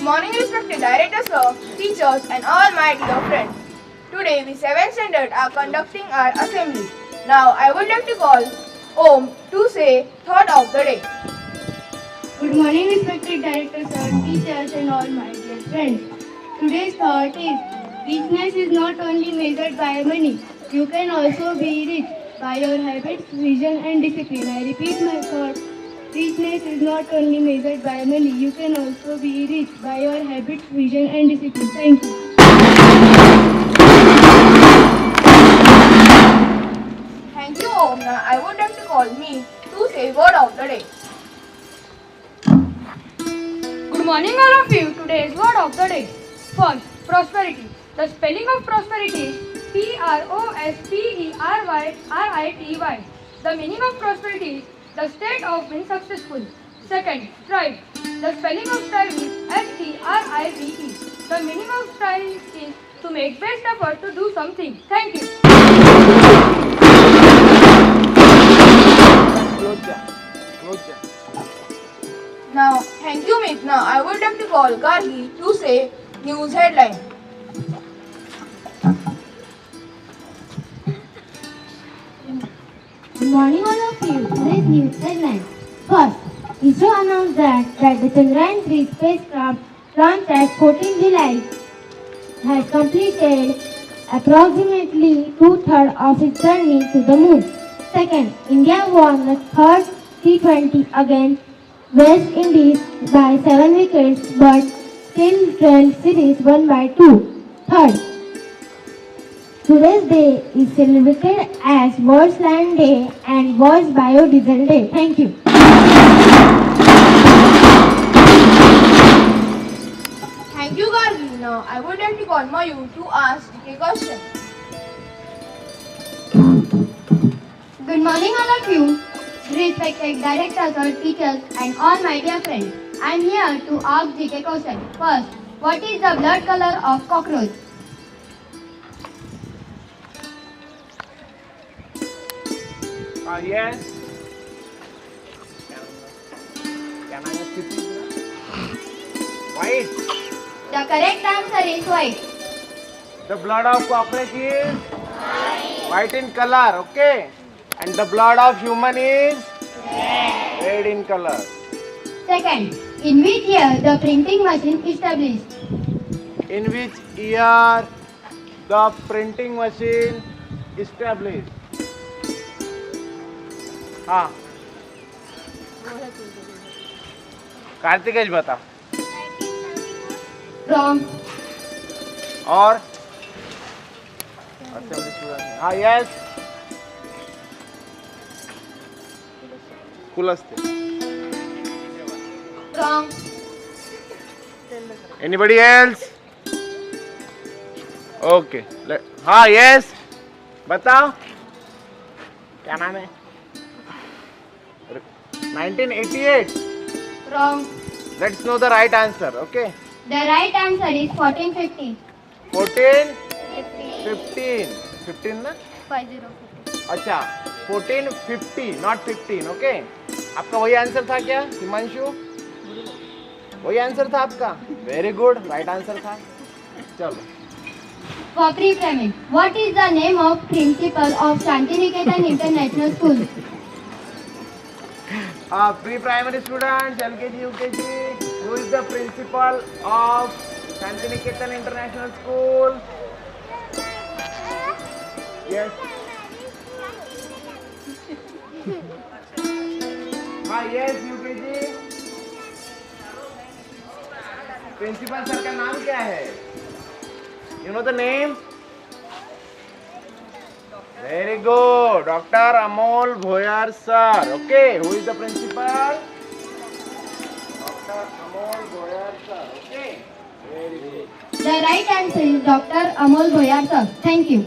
morning, respected director sir, teachers and all my dear friends. Today we 7th standard are conducting our assembly. Now I would like to call Om to say thought of the day. Good morning, respected director sir, teachers and all my dear friends. Today's thought is, richness is not only measured by money. You can also be rich by your habits, vision and discipline. I repeat my thought. Richness is not only measured by money. You can also be rich by your habits, vision and discipline. Thank you. Thank you Om. Now I would like to call me to say word of the day. Good morning all of you. Today's word of the day. First, prosperity. The spelling of prosperity is Prosperity. The meaning of prosperity is the state of being successful. Second, strive. The spelling of strive is Strive. The meaning of strive is to make best effort to do something. Thank you. Now thank you Mit. Now I would like to call Gargi to say news headline. Good morning all of you. Today's news headline. First, ISRO announced that the Chandrayaan-3 spacecraft launched at 14 July has completed approximately two-thirds of its journey to the moon. Second, India won the third T20 against West Indies by 7 wickets but still trailed series 1 by 2. Third, today's day is celebrated as World Land Day and World Biodiesel Day. Thank you. Thank you Gargi. Now I would like to call Mayu to ask a question. Good morning all of you, respected directors or teachers and all my dear friends. I am here to ask GK question. First, what is the blood color of cockroach? Yes. White. The correct answer is white. The blood of cockroach is white in color, okay? And the blood of human is red in color. Second, in which year the printing machine established? In which year the printing machine established? हाँ कार्तिकेश बता. Wrong. और assembly student. हाँ yes. Kulaste. Wrong. Anybody else? Okay. हाँ yes. बताओ क्या नाम है? 1988. Wrong. Let's know the right answer. Okay. The right answer is 1450. 14 15 ना. 50. अच्छा 1450 not 15. ओके. आपका वही आंसर था क्या हिमांशु? वही आंसर था आपका. Very good. राइट आंसर था. चलो. For pre-primary, what is the name of principal of SHANTINIKETAN International School? Pre-primary students, LKG, UKG. Who is the principal of SHANTINIKETAN International School? Yes. Yes, UKG. Principal sir का नाम क्या है? You know the name? Very good. Dr. Amol Bhoyar sir. Okay. Who is the principal? Dr. Amol Bhoyar sir. Okay. Very good. The right answer is Dr. Amol Bhoyar sir. Thank you.